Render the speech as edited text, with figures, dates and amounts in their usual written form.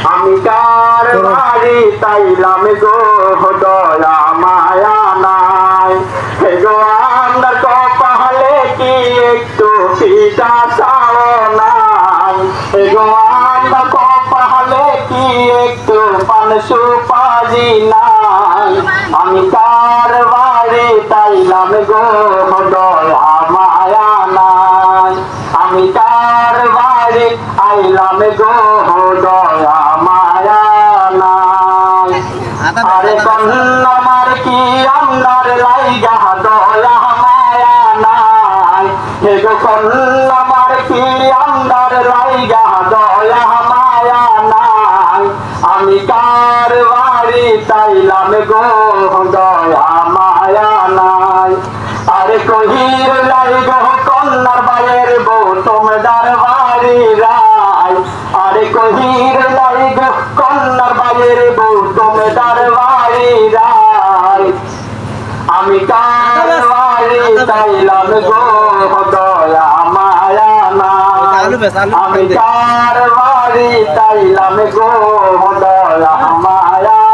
আমি কার বাড়ি তাইলাম গো দয়া মায়া নাই হে গো আমার কপালে কি একটু পিতা চাও নাই হে গো আমার কপালে কি একটু পান সুপারি নাই আমি কার বাড়ি তাইলাম গো দয়া মায়া নাই আমি কার বাড়ি আইলাম গো দয়া মায়া নাই আরে কন্যামার কি আমার লাইগা দয়া মায়া নাই হে গো কন্যামার কি আমার লাইগা দয়া মায়া নাই আমি কার বাড়ি তাইলাম গো দয়া মায়া নাই আরে কহির লাইগ কন্যার বায়ের বউ তোমদার বাড়ি রাই আরে কহির লাইগ কন্যার বায়ের বউ তোমদার বাড়ি রাই আমি কার বাড়ি তাইলাম গো দয়া মায়া নাই আমি কার বাড়ি তাইলাম গো দয়া মায়া